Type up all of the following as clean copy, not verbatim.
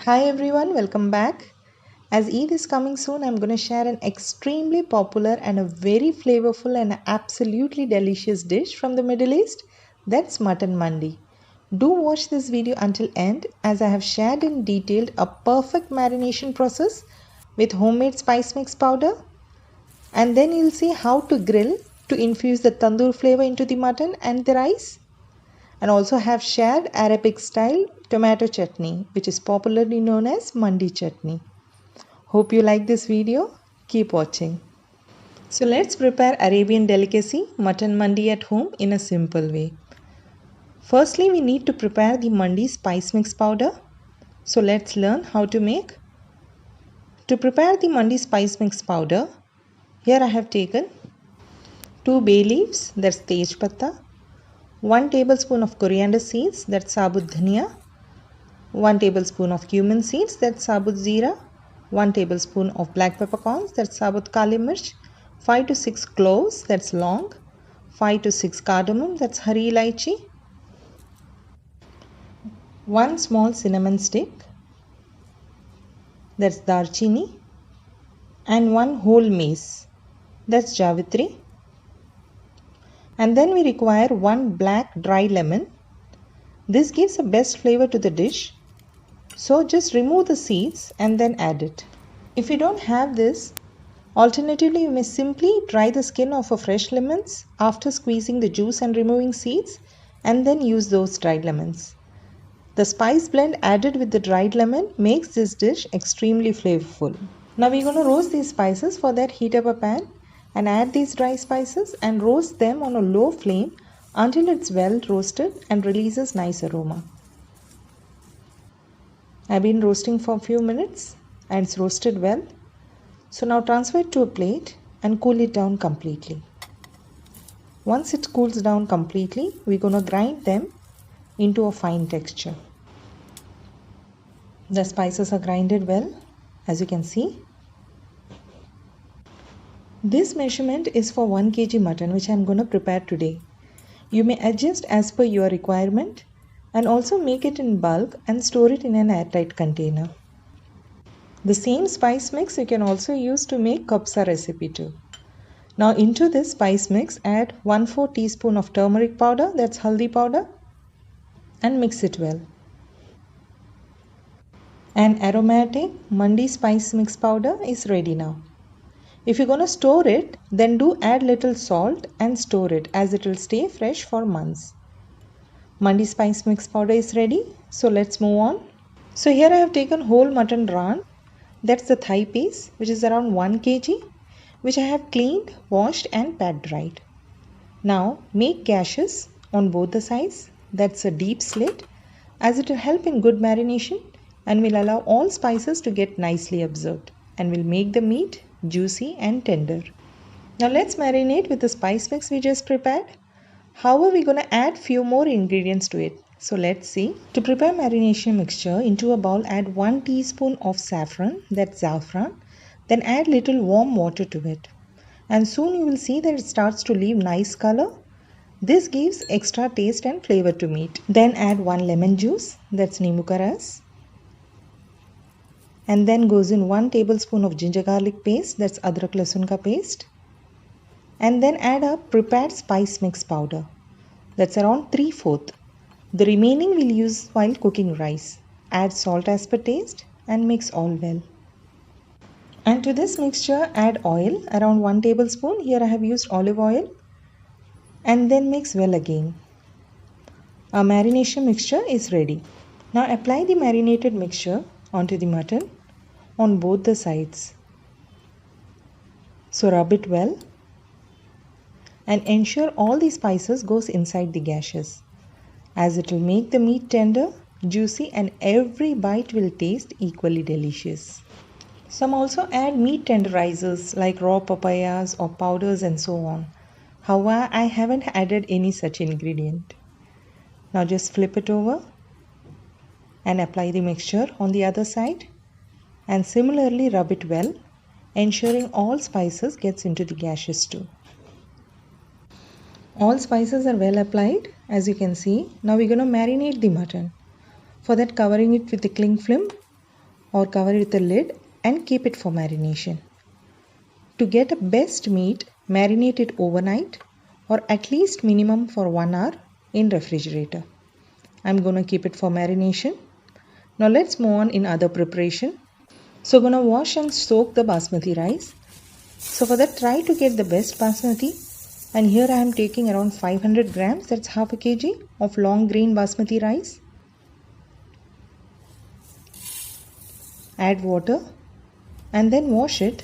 Hi everyone, welcome back. As Eid is coming soon, I'm going to share an extremely popular and a very flavorful and absolutely delicious dish from the Middle East. That's mutton mandi. Do watch this video until end as I have shared in detail a perfect marination process with homemade spice mix powder, and then you'll see how to grill to infuse the tandoor flavor into the mutton and the rice, and also have shared Arabic style tomato chutney, which is popularly known as mandi chutney. Hope you like this video. Keep watching. So let's prepare Arabian delicacy mutton mandi at home in a simple way. Firstly, we need to prepare the mandi spice mix powder. So let's learn how to make. To prepare the mandi spice mix powder, here I have taken 2 bay leaves, that's tej patta, 1 tablespoon of coriander seeds, that's sabut dhania, 1 tablespoon of cumin seeds, that's sabut zeera, 1 tablespoon of black peppercorns, that's sabut kali mirch, 5 to 6 cloves, that's long, 5 to 6 cardamom, that's hari elaichi, 1 small cinnamon stick, that's darchini, and 1 whole mace, that's javitri. And then we require 1 black dry lemon. This gives the best flavor to the dish. So just remove the seeds and then add it. If you don't have this, alternatively you may simply dry the skin of a fresh lemons after squeezing the juice and removing seeds, and then use those dried lemons. The spice blend added with the dried lemon makes this dish extremely flavorful. Now we're going to roast these spices. For that, heat up a pan and add these dry spices and roast them on a low flame until it's well roasted and releases nice aroma. I've been roasting for a few minutes and it's roasted well. So now transfer it to a plate and cool it down completely. Once it cools down completely, we're going to grind them into a fine texture. The spices are grinded well, as you can see. This measurement is for 1 kg mutton, which I'm going to prepare today. You may adjust as per your requirement and also make it in bulk and store it in an airtight container. The same spice mix you can also use to make kabsa recipe too. Now into this spice mix, add 1/4 teaspoon of turmeric powder, that's haldi powder, and mix it well. An aromatic mandi spice mix powder is ready now. If you're going to store it, then do add little salt and store it, as it will stay fresh for months. Mandi spice mix powder is ready. So let's move on. So here I have taken whole mutton ran. That's the thigh piece, which is around 1 kg, which I have cleaned, washed and pat dried. Now make gashes on both the sides. That's a deep slit, as it will help in good marination and will allow all spices to get nicely absorbed and will make the meat juicy and tender. Now let's marinate with the spice mix we just prepared. However, we're going to add few more ingredients to it. So let's see. To prepare marination mixture, into a bowl add 1 teaspoon of saffron, that's saffron. Then add little warm water to it. And soon you will see that it starts to leave nice color. This gives extra taste and flavor to meat. Then add 1 lemon juice, that's neemu ka ras. And then goes in 1 tablespoon of ginger garlic paste, that's adrak lasun ka paste. And then add a prepared spice mix powder, that's around 3/4. The remaining we'll use while cooking rice. Add salt as per taste and mix all well. And to this mixture add oil, around 1 tablespoon. Here I have used olive oil. And then mix well again. Our marination mixture is ready. Now apply the marinated mixture onto the mutton on both the sides. So rub it well and ensure all the spices goes inside the gashes, as it will make the meat tender, juicy and every bite will taste equally delicious. Some also add meat tenderizers like raw papayas or powders and so on. However, I haven't added any such ingredient. Now just flip it over and apply the mixture on the other side and similarly rub it well, ensuring all spices gets into the gashes too. All spices are well applied, as you can see. Now we're going to marinate the mutton. For that, covering it with a cling film or cover it with a lid and keep it for marination. To get a best meat, marinate it overnight or at least minimum for 1 hour in refrigerator. I'm going to keep it for marination. Now let's move on in other preparation. So going to wash and soak the basmati rice. So for that, try to get the best basmati, and here I am taking around 500 grams, that's half a kg of long grain basmati rice. Add water and then wash it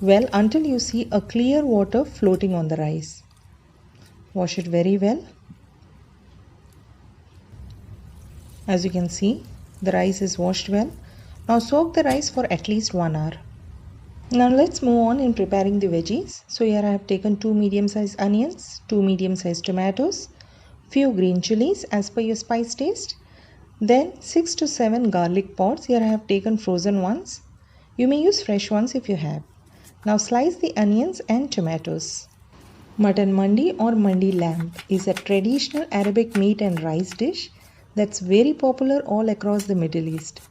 well until you see a clear water floating on the rice. Wash it very well. As you can see, the rice is washed well. Now soak the rice for at least 1 hour. Now let's move on in preparing the veggies. So here I have taken 2 medium-sized onions, 2 medium-sized tomatoes, few green chilies as per your spice taste. Then 6 to 7 garlic pods. Here I have taken frozen ones. You may use fresh ones if you have. Now slice the onions and tomatoes. Mutton mandi or mandi lamb is a traditional Arabic meat and rice dish that's very popular all across the Middle East.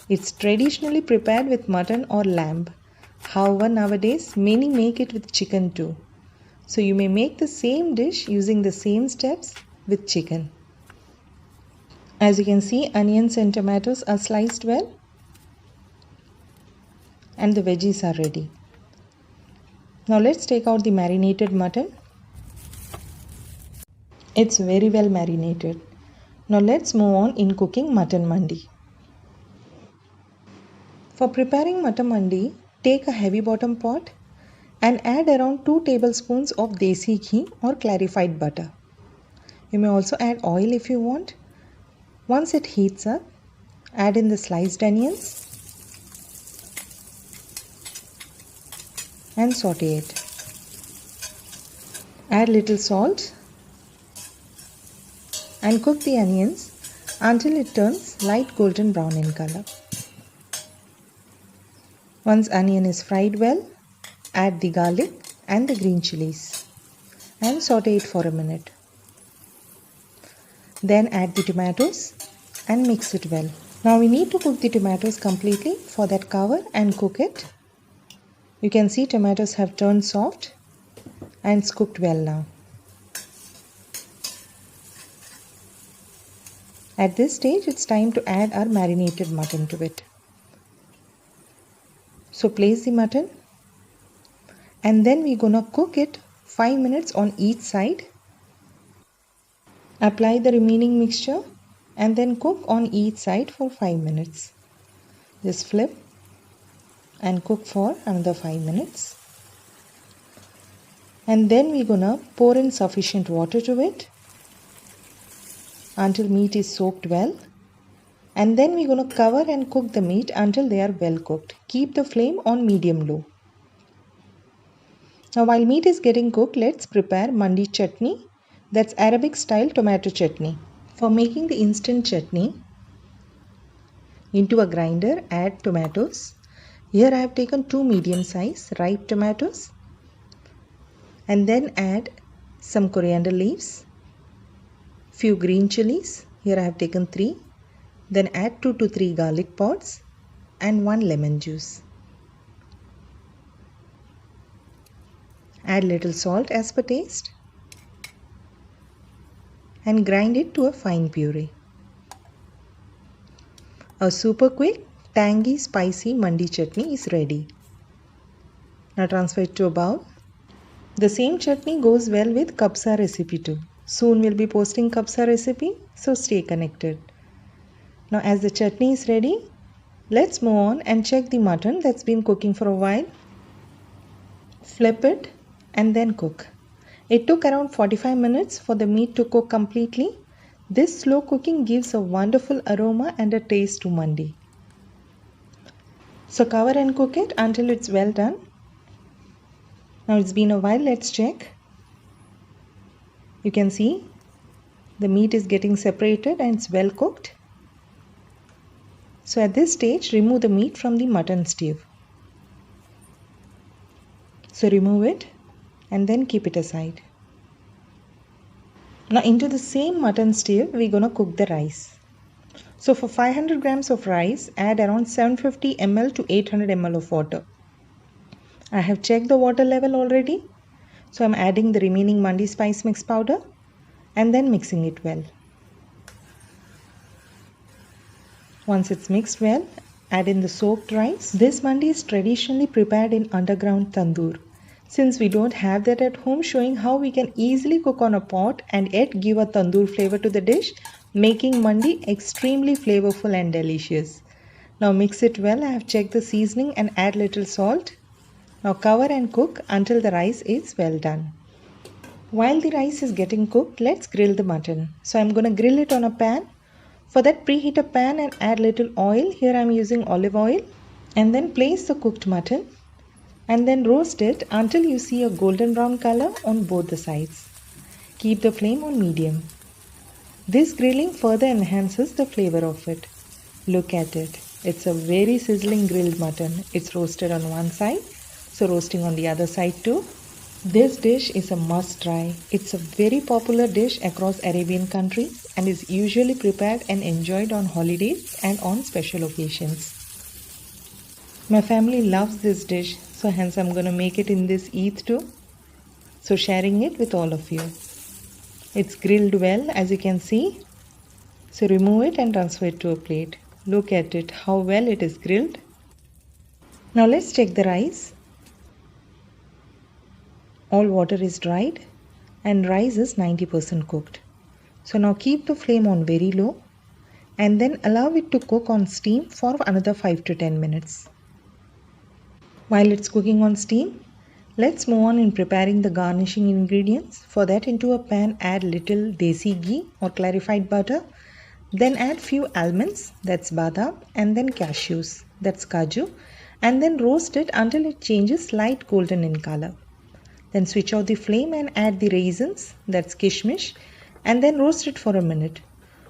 It's traditionally prepared with mutton or lamb. However, nowadays many make it with chicken too. So you may make the same dish using the same steps with chicken. As you can see, onions and tomatoes are sliced well and the veggies are ready. Now let's take out the marinated mutton. It's very well marinated. Now let's move on in cooking mutton mandi. For preparing mutton mandi, take a heavy bottom pot and add around 2 tablespoons of desi ghee or clarified butter. You may also add oil if you want. Once it heats up, add in the sliced onions and saute it. Add little salt and cook the onions until it turns light golden brown in color. Once onion is fried well, add the garlic and the green chilies and saute it for a minute. Then add the tomatoes and mix it well. Now we need to cook the tomatoes completely. For that, cover and cook it. You can see tomatoes have turned soft and it's cooked well now. At this stage, it's time to add our marinated mutton to it. So place the mutton and then we're gonna cook it 5 minutes on each side. Apply the remaining mixture and then cook on each side for 5 minutes. Just flip and cook for another 5 minutes. And then we're gonna pour in sufficient water to it until meat is soaked well. And then we're going to cover and cook the meat until they are well cooked. Keep the flame on medium-low. Now while meat is getting cooked, let's prepare mandi chutney. That's Arabic style tomato chutney. For making the instant chutney, into a grinder add tomatoes. Here I have taken 2 medium-sized ripe tomatoes. And then add some coriander leaves, few green chilies. Here I have taken 3. Then add 2 to 3 garlic pods and 1 lemon juice. Add little salt as per taste and grind it to a fine puree. A super quick, tangy, spicy mandi chutney is ready. Now transfer it to a bowl. The same chutney goes well with kabsa recipe too. Soon we'll be posting kabsa recipe, so stay connected. Now as the chutney is ready, let's move on and check the mutton that's been cooking for a while. Flip it and then cook. It took around 45 minutes for the meat to cook completely. This slow cooking gives a wonderful aroma and a taste to mandi. So cover and cook it until it's well done. Now it's been a while, let's check. You can see the meat is getting separated and it's well cooked. So at this stage, remove the meat from the mutton stew. So remove it and then keep it aside. Now into the same mutton stew, we're going to cook the rice. So for 500 grams of rice, add around 750 ml to 800 ml of water. I have checked the water level already. So I'm adding the remaining mandi spice mix powder and then mixing it well. Once it's mixed well, add in the soaked rice. This mandi is traditionally prepared in underground tandoor. Since we don't have that at home, showing how we can easily cook on a pot and yet give a tandoor flavor to the dish, making mandi extremely flavorful and delicious. Now mix it well. I have checked the seasoning and add little salt. Now cover and cook until the rice is well done. While the rice is getting cooked, let's grill the mutton. So I'm going to grill it on a pan. For that, preheat a pan and add little oil. Here I'm using olive oil. And then place the cooked mutton and then roast it until you see a golden brown color on both the sides. Keep the flame on medium. This grilling further enhances the flavor of it. Look at it. It's a very sizzling grilled mutton. It's roasted on one side, so roasting on the other side too. This dish is a must try. It's a very popular dish across Arabian countries and is usually prepared and enjoyed on holidays and on special occasions. My family loves this dish, so hence I'm going to make it in this Eid too. So sharing it with all of you. It's grilled well, as you can see. So remove it and transfer it to a plate. Look at it, how well it is grilled. Now let's check the rice. All water is dried and rice is 90% cooked. So now keep the flame on very low and then allow it to cook on steam for another 5 to 10 minutes. While it's cooking on steam, let's move on in preparing the garnishing ingredients. For that, into a pan add little desi ghee or clarified butter. Then add few almonds, that's badam, and then cashews, that's kaju, and then roast it until it changes light golden in color. Then switch off the flame and add the raisins, that's kishmish, and then roast it for a minute.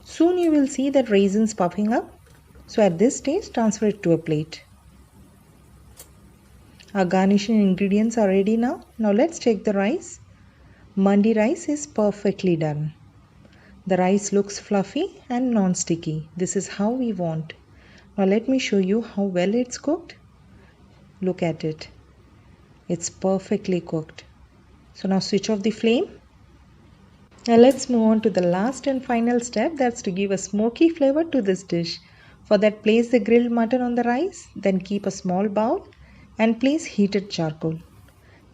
Soon you will see that raisins puffing up. So at this stage, transfer it to a plate. Our garnishing ingredients are ready now. Now let's check the rice. Mandi rice is perfectly done. The rice looks fluffy and non-sticky. This is how we want. Now let me show you how well it's cooked. Look at it. It's perfectly cooked. So now switch off the flame. Now let's move on to the last and final step, that's to give a smoky flavor to this dish. For that, place the grilled mutton on the rice, then keep a small bowl and place heated charcoal.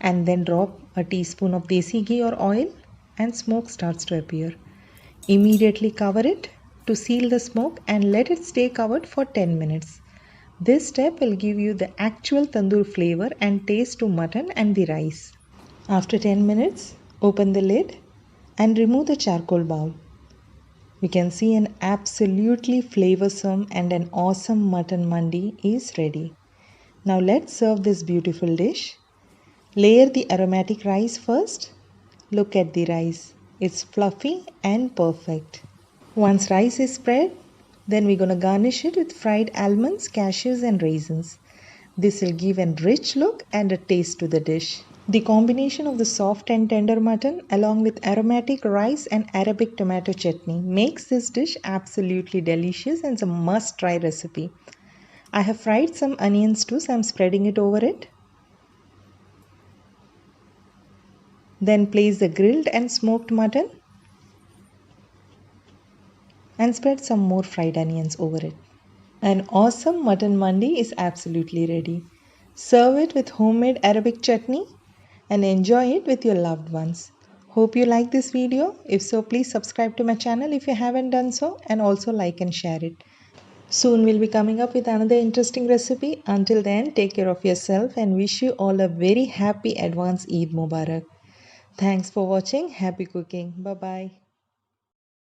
And then drop a teaspoon of desi ghee or oil and smoke starts to appear. Immediately cover it to seal the smoke and let it stay covered for 10 minutes. This step will give you the actual tandoor flavor and taste to mutton and the rice. After 10 minutes, open the lid and remove the charcoal bowl. You can see an absolutely flavorsome and an awesome mutton mandi is ready. Now let's serve this beautiful dish. Layer the aromatic rice first. Look at the rice. It's fluffy and perfect. Once rice is spread, then we're going to garnish it with fried almonds, cashews and raisins. This will give a rich look and a taste to the dish. The combination of the soft and tender mutton along with aromatic rice and Arabic tomato chutney makes this dish absolutely delicious and it's a must-try recipe. I have fried some onions too, so I'm spreading it over it. Then place the grilled and smoked mutton and spread some more fried onions over it. An awesome mutton mandi is absolutely ready. Serve it with homemade Arabic chutney and enjoy it with your loved ones. Hope you like this video. If so, please subscribe to my channel if you haven't done so, and also like and share it. Soon we'll be coming up with another interesting recipe. Until then, take care of yourself and wish you all a very happy advance Eid Mubarak. Thanks for watching. Happy cooking. Bye-bye.